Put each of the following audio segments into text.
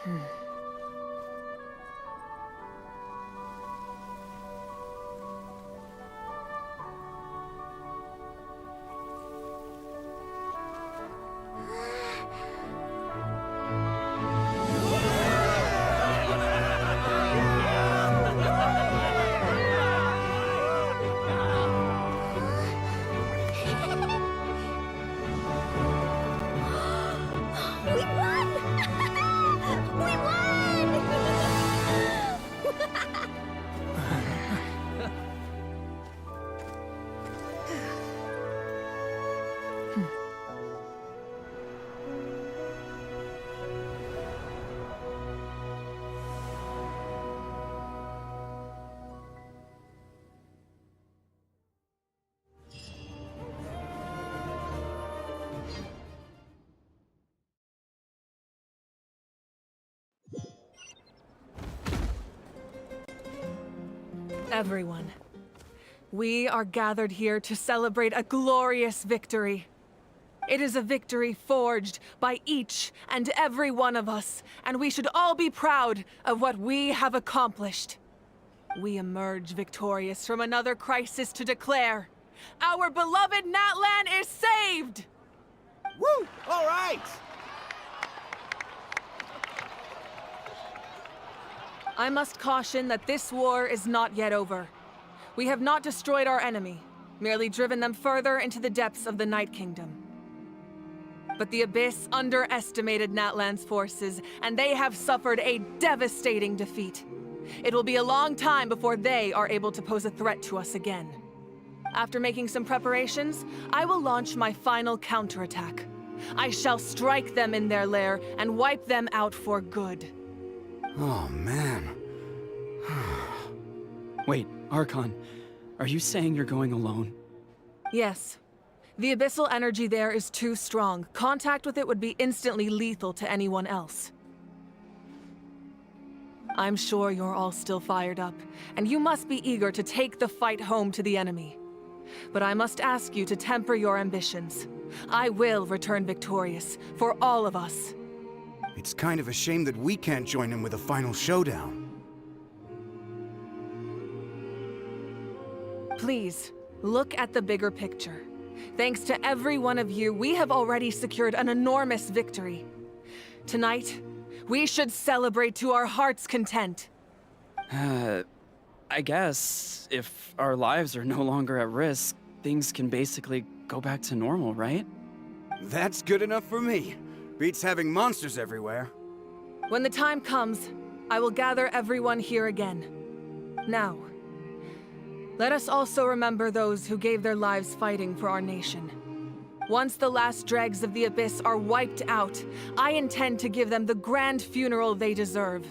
We won! We won! Everyone, we are gathered here to celebrate a glorious victory. It is a victory forged by each and every one of us, and we should all be proud of what we have accomplished. We emerge victorious from another crisis to declare, our beloved Natlan is saved! Woo! All right! I must caution that this war is not yet over. We have not destroyed our enemy, merely driven them further into the depths of the Night Kingdom. But the Abyss underestimated Natlan's forces, and they have suffered a devastating defeat. It will be a long time before they are able to pose a threat to us again. After making some preparations, I will launch my final counterattack. I shall strike them in their lair and wipe them out for good. Oh, man. Wait, Archon, are you saying you're going alone? Yes. The abyssal energy there is too strong. Contact with it would be instantly lethal to anyone else. I'm sure you're all still fired up, and you must be eager to take the fight home to the enemy. But I must ask you to temper your ambitions. I will return victorious, for all of us. It's kind of a shame that we can't join in with a final showdown. Please, look at the bigger picture. Thanks to every one of you, we have already secured an enormous victory. Tonight, we should celebrate to our heart's content. I guess if our lives are no longer at risk, things can basically go back to normal, right? That's good enough for me. Beats having monsters everywhere. When the time comes, I will gather everyone here again. Now, let us also remember those who gave their lives fighting for our nation. Once the last dregs of the Abyss are wiped out, I intend to give them the grand funeral they deserve.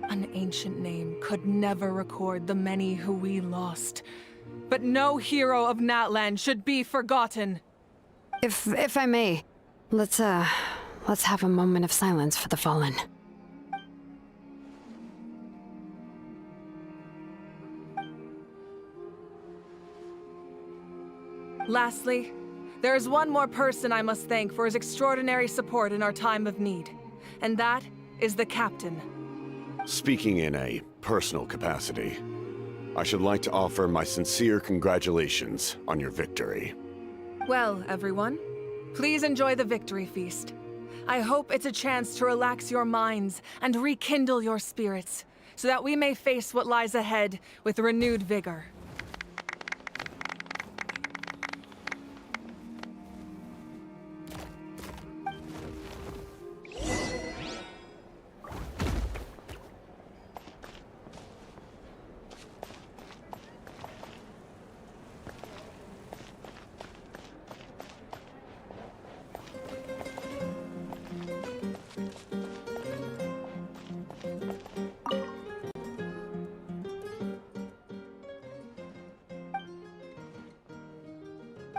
An ancient name could never record the many who we lost. But no hero of Natlan should be forgotten. If I may, let's have a moment of silence for the fallen. Lastly, there is one more person I must thank for his extraordinary support in our time of need, and that is the Captain. Speaking in a personal capacity, I should like to offer my sincere congratulations on your victory. Well, everyone, please enjoy the victory feast. I hope it's a chance to relax your minds and rekindle your spirits, so that we may face what lies ahead with renewed vigor.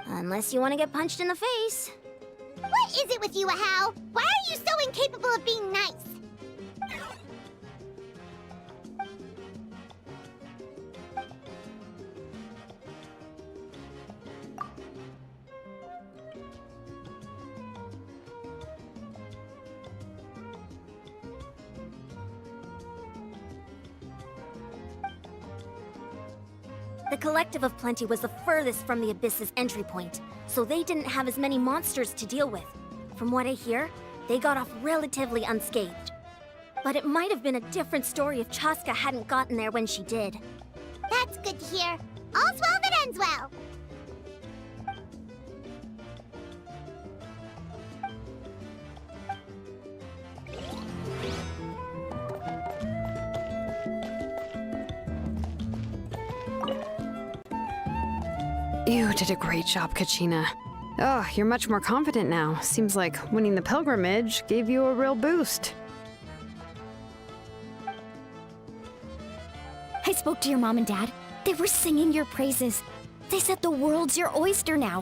Unless you want to get punched in the face. What is it with you, Hal? Why are you so incapable of being nice? The Collective of Plenty was the furthest from the Abyss's entry point, so they didn't have as many monsters to deal with. From what I hear, they got off relatively unscathed. But it might have been a different story if Chaska hadn't gotten there when she did. That's good to hear. All's well that ends well. You did a great job, Kachina. Oh, you're much more confident now. Seems like winning the pilgrimage gave you a real boost. I spoke to your mom and dad. They were singing your praises. They said the world's your oyster now.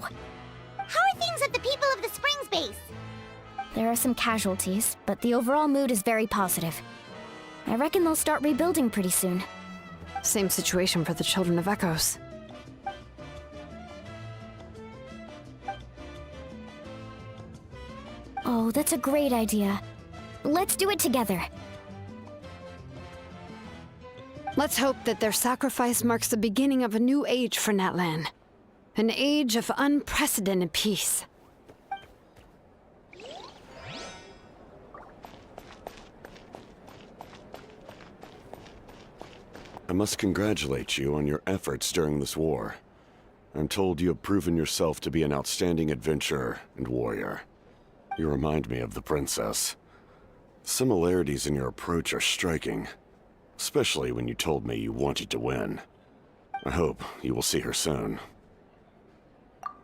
How are things at the People of the Springs base? There are some casualties, but the overall mood is very positive. I reckon they'll start rebuilding pretty soon. Same situation for the Children of Echoes. Oh, that's a great idea. Let's do it together. Let's hope that their sacrifice marks the beginning of a new age for Natlan. An age of unprecedented peace. I must congratulate you on your efforts during this war. I'm told you have proven yourself to be an outstanding adventurer and warrior. You remind me of the princess. Similarities in your approach are striking, especially when you told me you wanted to win. I hope you will see her soon.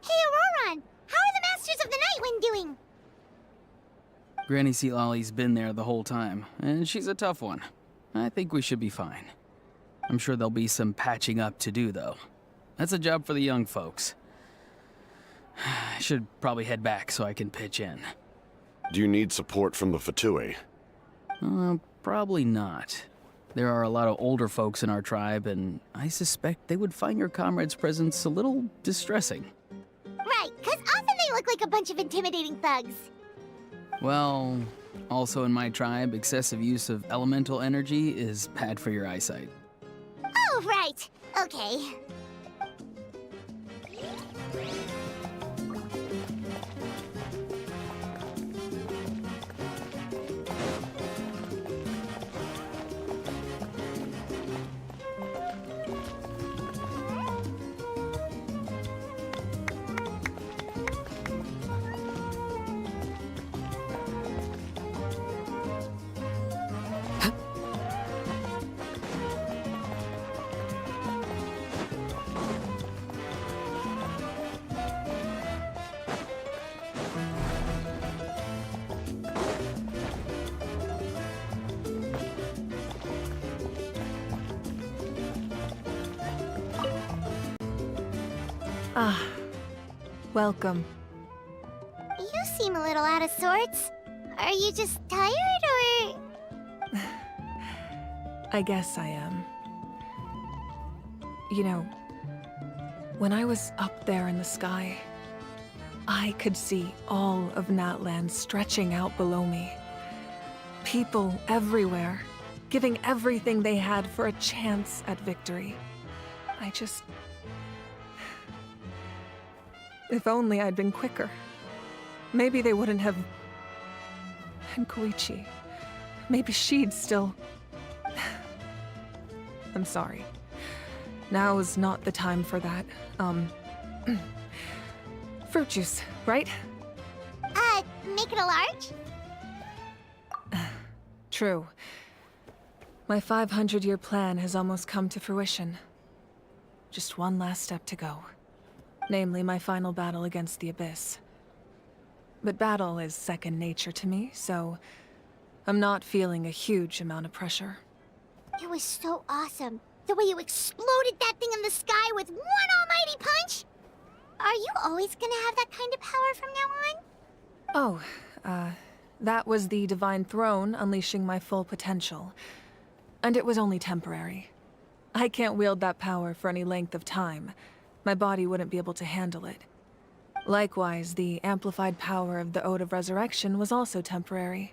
Hey, Auroron! How are the Masters of the Nightwind doing? Granny Sealolly's been there the whole time, and she's a tough one. I think we should be fine. I'm sure there'll be some patching up to do, though. That's a job for the young folks. I should probably head back so I can pitch in. Do you need support from the Fatui? Probably not. There are a lot of older folks in our tribe, and I suspect they would find your comrade's presence a little distressing. Right, because often they look like a bunch of intimidating thugs. Well, also in my tribe, excessive use of elemental energy is bad for your eyesight. Oh, right. Okay. Ah, welcome. You seem a little out of sorts. Are you just tired, or...? I guess I am. You know, when I was up there in the sky, I could see all of Natlan stretching out below me. People everywhere, giving everything they had for a chance at victory. I just... If only I'd been quicker. Maybe they wouldn't have... And Koichi. Maybe she'd still... I'm sorry. Now is not the time for that. Fruit juice, right? Make it a large? True. My 500-year plan has almost come to fruition. Just one last step to go. Namely, my final battle against the Abyss. But battle is second nature to me, so I'm not feeling a huge amount of pressure. It was so awesome. The way you exploded that thing in the sky with one almighty punch! Are you always gonna have that kind of power from now on? Oh, that was the Divine Throne unleashing my full potential. And it was only temporary. I can't wield that power for any length of time. My body wouldn't be able to handle it. Likewise, the amplified power of the Ode of Resurrection was also temporary.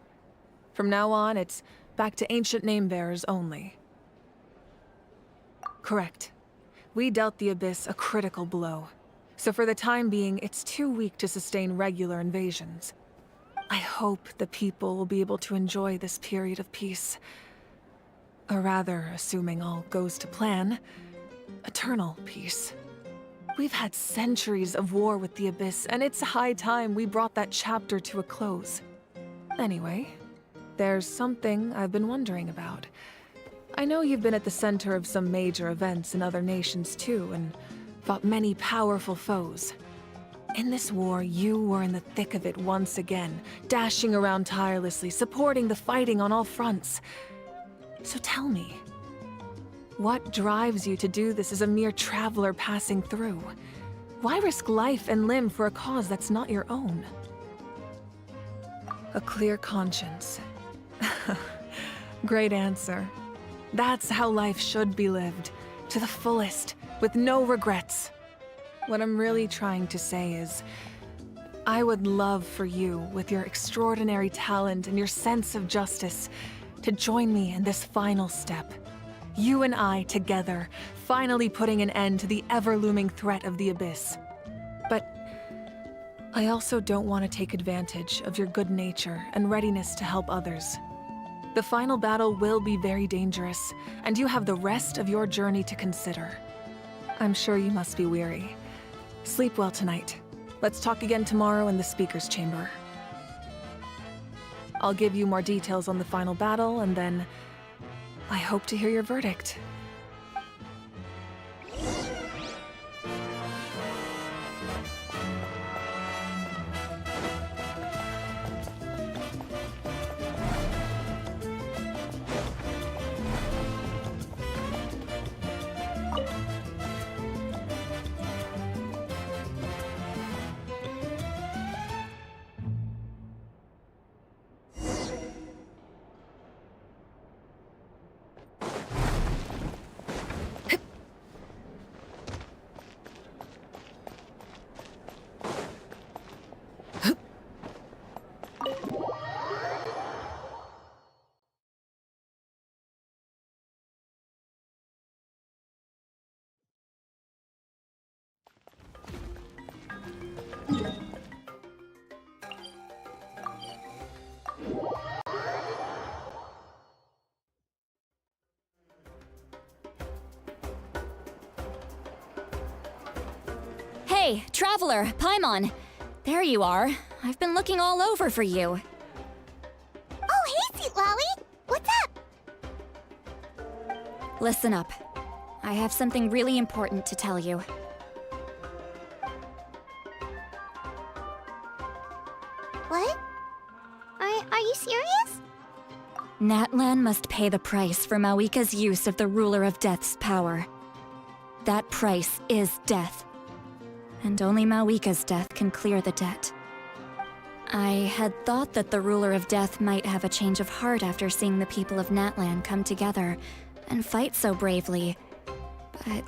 From now on, it's back to ancient name-bearers only. Correct. We dealt the Abyss a critical blow, so for the time being, it's too weak to sustain regular invasions. I hope the people will be able to enjoy this period of peace. Or rather, assuming all goes to plan, eternal peace. We've had centuries of war with the Abyss, and it's high time we brought that chapter to a close. Anyway, there's something I've been wondering about. I know you've been at the center of some major events in other nations too, and fought many powerful foes. In this war, you were in the thick of it once again, dashing around tirelessly, supporting the fighting on all fronts. So tell me, what drives you to do this as a mere traveler passing through? Why risk life and limb for a cause that's not your own? A clear conscience. Great answer. That's how life should be lived, to the fullest, with no regrets. What I'm really trying to say is, I would love for you, with your extraordinary talent and your sense of justice, to join me in this final step. You and I together, finally putting an end to the ever-looming threat of the Abyss. But I also don't want to take advantage of your good nature and readiness to help others. The final battle will be very dangerous, and you have the rest of your journey to consider. I'm sure you must be weary. Sleep well tonight. Let's talk again tomorrow in the speaker's chamber. I'll give you more details on the final battle, and then I hope to hear your verdict. Hey, Traveler, Paimon. There you are. I've been looking all over for you. Oh, hey, Sweet Lolly! What's up? Listen up. I have something really important to tell you. What? Are you serious? Natlan must pay the price for Mawika's use of the Ruler of Death's power. That price is death. And only Mawika's death can clear the debt. I had thought that the Ruler of Death might have a change of heart after seeing the people of Natlan come together and fight so bravely, but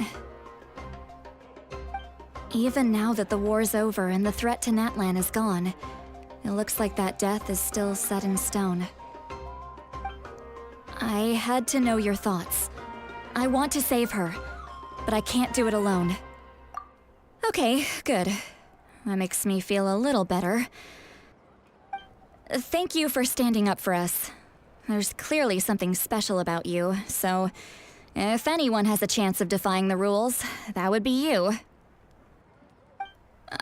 even now that the war's over and the threat to Natlan is gone, it looks like that death is still set in stone. I had to know your thoughts. I want to save her, but I can't do it alone. Okay, good. That makes me feel a little better. Thank you for standing up for us. There's clearly something special about you, so if anyone has a chance of defying the rules, that would be you.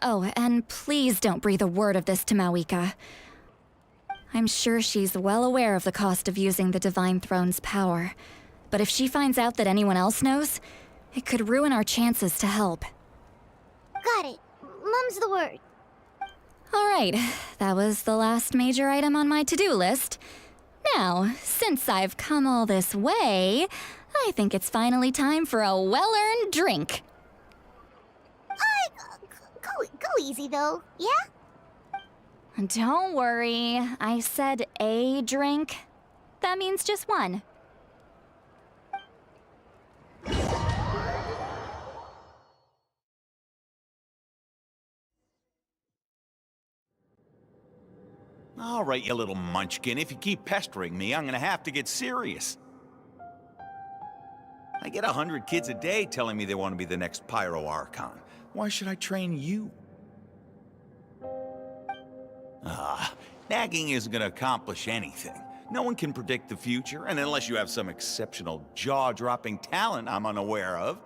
Oh, and please don't breathe a word of this to Mawika. I'm sure she's well aware of the cost of using the Divine Throne's power, but if she finds out that anyone else knows, it could ruin our chances to help. Got it. Mum's the word. All right, that was the last major item on my to-do list. Now, since I've come all this way, I think it's finally time for a well-earned drink. Go easy though, yeah? Don't worry, I said a drink. That means just one. All right, you little munchkin. If you keep pestering me, I'm gonna have to get serious. I get 100 kids a day telling me they want to be the next Pyro Archon. Why should I train you? Nagging isn't going to accomplish anything. No one can predict the future, and unless you have some exceptional jaw-dropping talent I'm unaware of.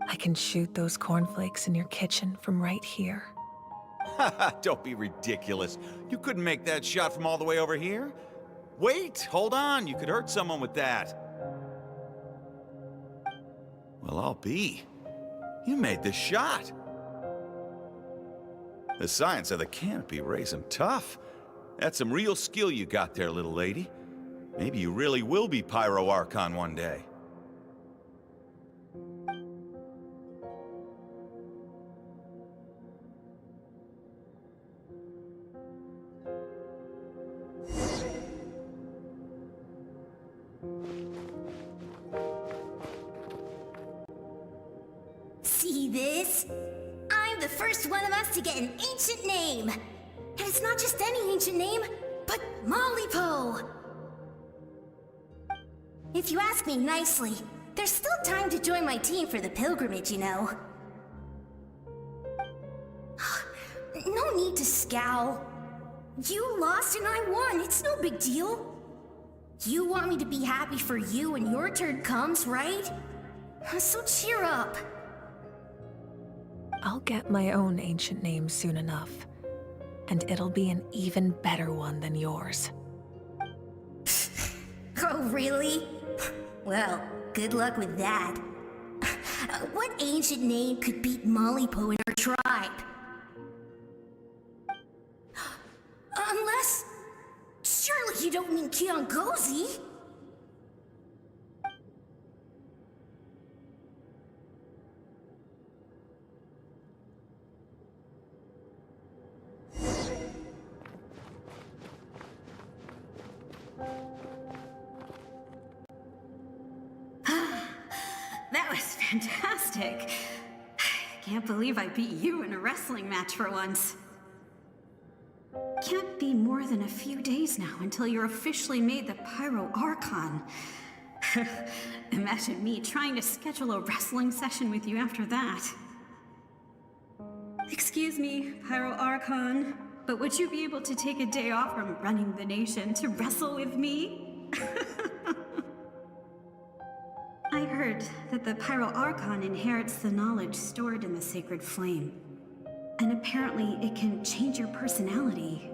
I can shoot those cornflakes in your kitchen from right here. Haha, don't be ridiculous. You couldn't make that shot from all the way over here? Wait, hold on, you could hurt someone with that. Well, I'll be. You made the shot. The science of the canopy rays him tough. That's some real skill you got there, little lady. Maybe you really will be Pyro Archon one day. See this? I'm the first one of us to get an ancient name. And it's not just any ancient name, but Mollypo. If you ask me nicely, there's still time to join my team for the pilgrimage, you know. No need to scowl. You lost and I won, it's no big deal. You want me to be happy for you when your turn comes, right? So cheer up. I'll get my own ancient name soon enough. And it'll be an even better one than yours. Oh, really? Well, good luck with that. What ancient name could beat Mollypo in our tribe? Unless... surely you don't mean Kiangozi? That was fantastic. Can't believe I beat you in a wrestling match for once. Can't be more than a few days now until you're officially made the Pyro Archon. Imagine me trying to schedule a wrestling session with you after that. Excuse me, Pyro Archon, but would you be able to take a day off from running the nation to wrestle with me? I heard that the Pyro Archon inherits the knowledge stored in the sacred flame. And apparently it can change your personality.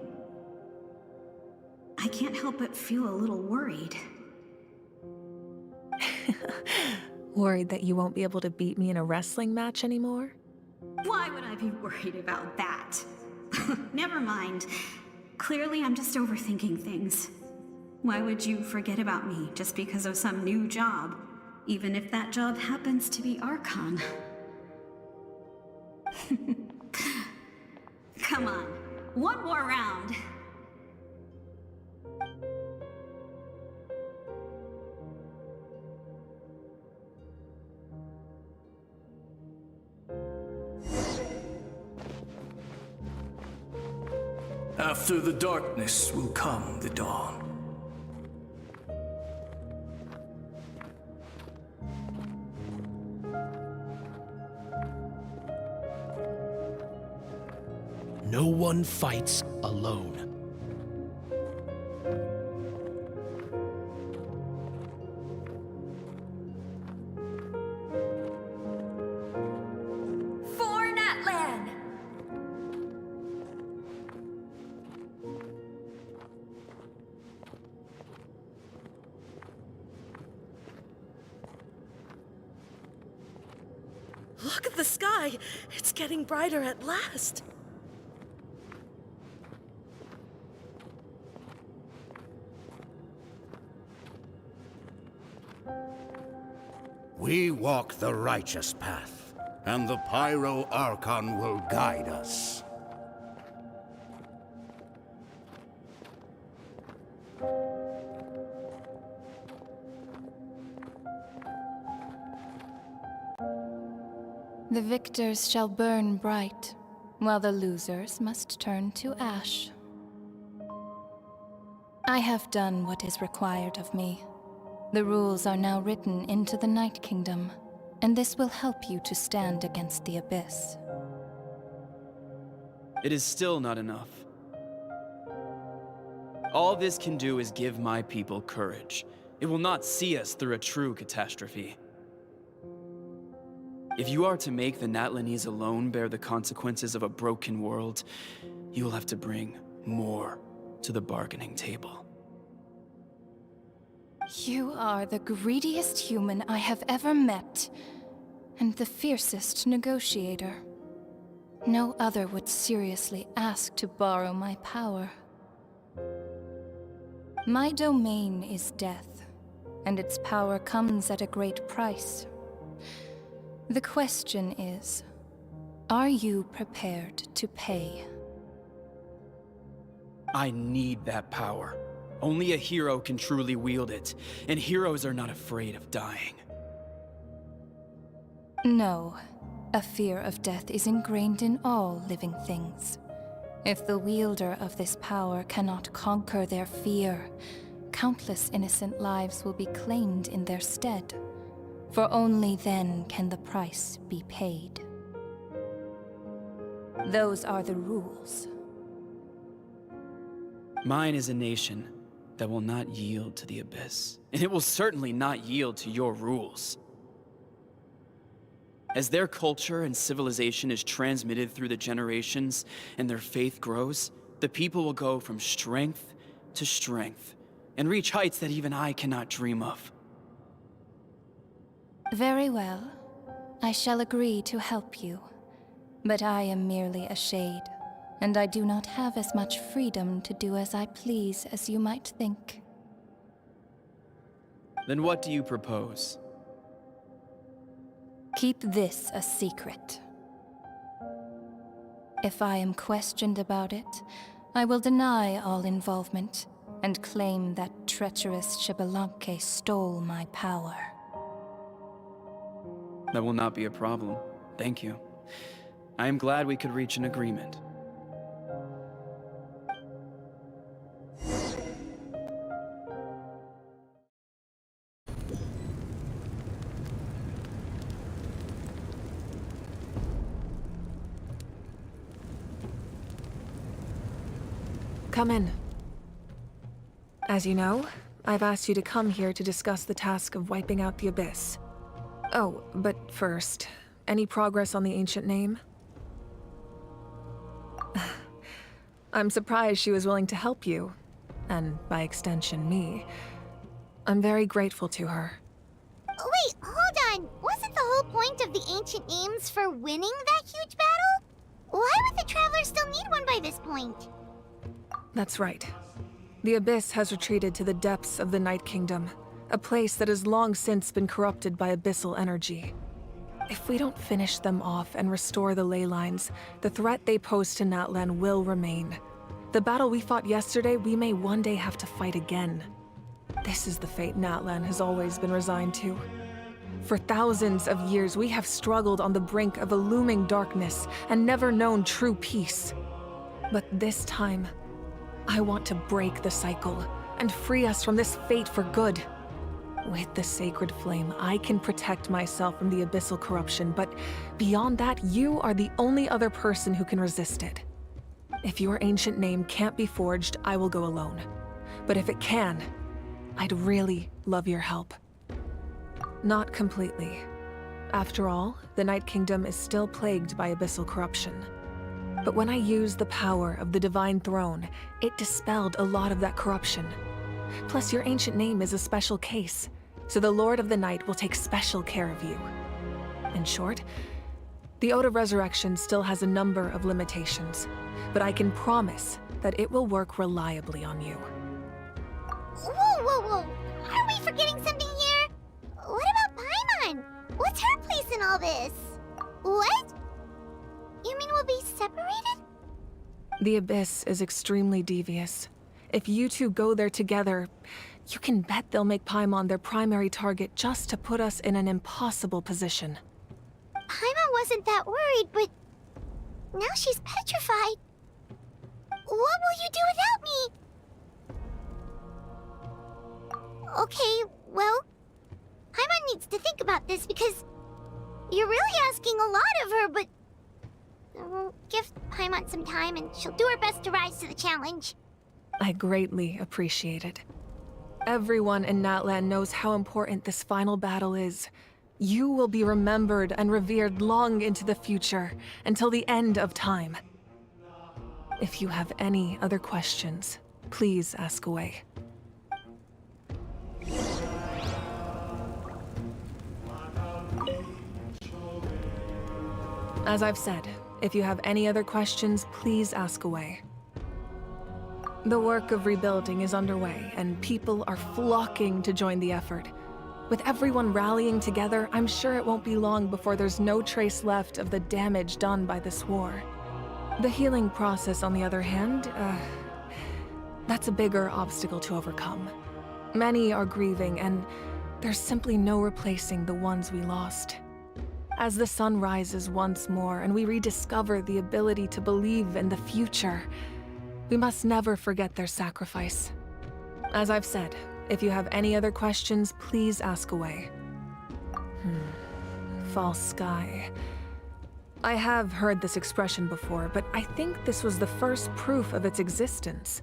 I can't help but feel a little worried. Worried that you won't be able to beat me in a wrestling match anymore? Why would I be worried about that? Never mind. Clearly I'm just overthinking things. Why would you forget about me just because of some new job? Even if that job happens to be Archon. Come on, one more round. After the darkness will come the dawn. No one fights alone. For Natlan! Look at the sky! It's getting brighter at last! We walk the righteous path, and the Pyro Archon will guide us. The victors shall burn bright, while the losers must turn to ash. I have done what is required of me. The rules are now written into the Night Kingdom, and this will help you to stand against the Abyss. It is still not enough. All this can do is give my people courage. It will not see us through a true catastrophe. If you are to make the Natlanese alone bear the consequences of a broken world, you will have to bring more to the bargaining table. You are the greediest human I have ever met, and the fiercest negotiator. No other would seriously ask to borrow my power. My domain is death, and its power comes at a great price. The question is, are you prepared to pay? I need that power. Only a hero can truly wield it, and heroes are not afraid of dying. No. A fear of death is ingrained in all living things. If the wielder of this power cannot conquer their fear, countless innocent lives will be claimed in their stead. For only then can the price be paid. Those are the rules. Mine is a nation that will not yield to the Abyss, and it will certainly not yield to your rules. As their culture and civilization is transmitted through the generations and their faith grows, the people will go from strength to strength and reach heights that even I cannot dream of. Very well. I shall agree to help you. But I am merely a shade, and I do not have as much freedom to do as I please as you might think. Then what do you propose? Keep this a secret. If I am questioned about it, I will deny all involvement and claim that treacherous Xbalanque stole my power. That will not be a problem. Thank you. I am glad we could reach an agreement. Come in. As you know, I've asked you to come here to discuss the task of wiping out the Abyss. Oh, but first, any progress on the ancient name? I'm surprised she was willing to help you, and by extension, me. I'm very grateful to her. Wait, hold on. Wasn't the whole point of the ancient names for winning that huge battle? Why would the Travelers still need one by this point? That's right. The Abyss has retreated to the depths of the Night Kingdom, a place that has long since been corrupted by abyssal energy. If we don't finish them off and restore the ley lines, the threat they pose to Natlan will remain. The battle we fought yesterday, we may one day have to fight again. This is the fate Natlan has always been resigned to. For thousands of years, we have struggled on the brink of a looming darkness and never known true peace. But this time, I want to break the cycle and free us from this fate for good. With the sacred flame, I can protect myself from the abyssal corruption, but beyond that, you are the only other person who can resist it. If your ancient name can't be forged, I will go alone. But if it can, I'd really love your help. Not completely. After all, the Night Kingdom is still plagued by abyssal corruption. But when I used the power of the Divine Throne, it dispelled a lot of that corruption. Plus, your ancient name is a special case, so the Lord of the Night will take special care of you. In short, the Ode of Resurrection still has a number of limitations, but I can promise that it will work reliably on you. Whoa. Are we forgetting something here? What about Paimon? What's her place in all this? What? You mean we'll be separated? The Abyss is extremely devious. If you two go there together, you can bet they'll make Paimon their primary target just to put us in an impossible position. Paimon wasn't that worried, but now she's petrified. What will you do without me? Okay, Well, Paimon needs to think about this because you're really asking a lot of her, but we'll give Paimon some time and she'll do her best to rise to the challenge. I greatly appreciate it. Everyone in Natlan knows how important this final battle is. You will be remembered and revered long into the future, until the end of time. If you have any other questions, please ask away. As I've said, if you have any other questions, please ask away. The work of rebuilding is underway, and people are flocking to join the effort. With everyone rallying together, I'm sure it won't be long before there's no trace left of the damage done by this war. The healing process, on the other hand, that's a bigger obstacle to overcome. Many are grieving, and there's simply no replacing the ones we lost. As the sun rises once more and we rediscover the ability to believe in the future, we must never forget their sacrifice. As I've said, if you have any other questions, please ask away. False sky. I have heard this expression before, but I think this was the first proof of its existence.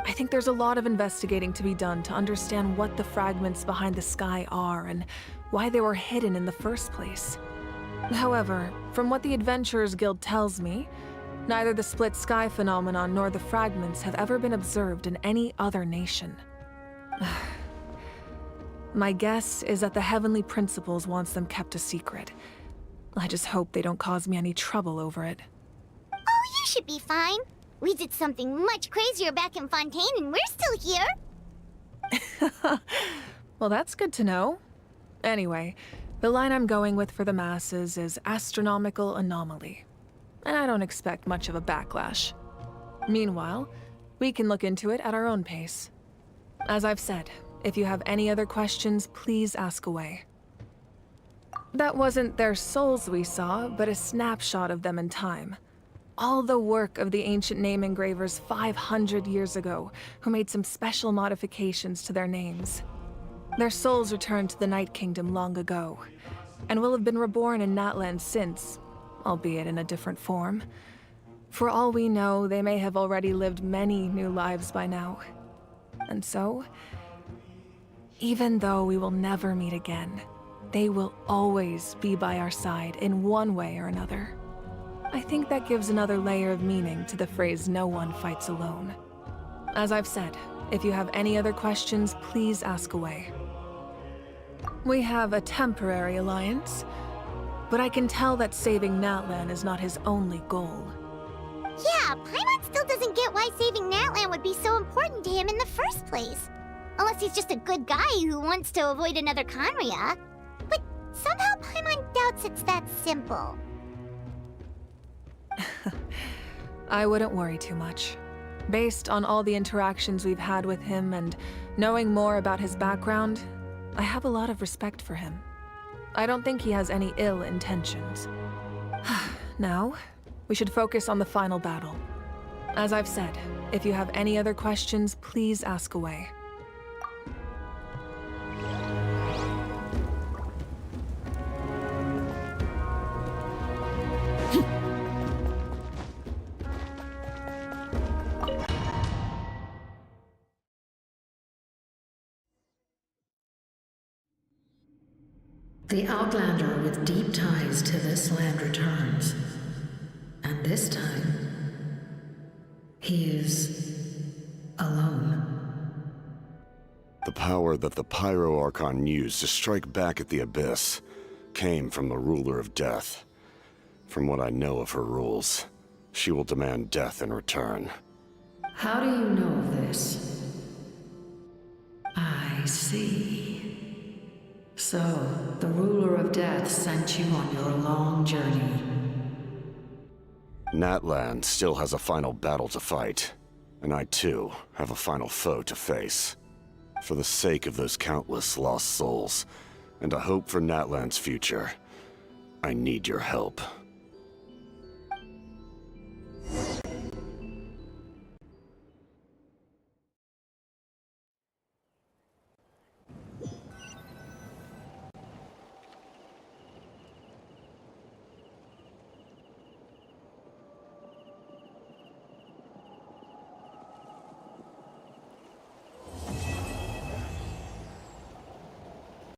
I think there's a lot of investigating to be done to understand what the fragments behind the sky are and why they were hidden in the first place. However, from what the Adventurers Guild tells me, neither the split sky phenomenon nor the fragments have ever been observed in any other nation. My guess is that the Heavenly Principles wants them kept a secret. I just hope they don't cause me any trouble over it. Oh, you should be fine. We did something much crazier back in Fontaine and we're still here. Well, that's good to know. Anyway, the line I'm going with for the masses is astronomical anomaly. And I don't expect much of a backlash. Meanwhile, we can look into it at our own pace. As I've said, if you have any other questions, please ask away. That wasn't their souls we saw, but a snapshot of them in time. All the work of the ancient name engravers 500 years ago, who made some special modifications to their names. Their souls returned to the Night Kingdom long ago, and will have been reborn in Natlan since, albeit in a different form. For all we know, they may have already lived many new lives by now. And so, even though we will never meet again, they will always be by our side in one way or another. I think that gives another layer of meaning to the phrase, "No one fights alone." As I've said, if you have any other questions, please ask away. We have a temporary alliance, but I can tell that saving Natlan is not his only goal. Yeah, Paimon still doesn't get why saving Natlan would be so important to him in the first place. Unless he's just a good guy who wants to avoid another Khaenri'ah. But somehow Paimon doubts it's that simple. I wouldn't worry too much. Based on all the interactions we've had with him and knowing more about his background, I have a lot of respect for him. I don't think he has any ill intentions. Now, we should focus on the final battle. As I've said, if you have any other questions, please ask away. The Outlander with deep ties to this land returns. And this time, he is alone. The power that the Pyro Archon used to strike back at the Abyss came from the Ruler of Death. From what I know of her rules, she will demand death in return. How do you know of this? I see. So, the Ruler of Death sent you on your long journey. Natlan still has a final battle to fight, and I too have a final foe to face. For the sake of those countless lost souls, and a hope for Natlan's future, I need your help.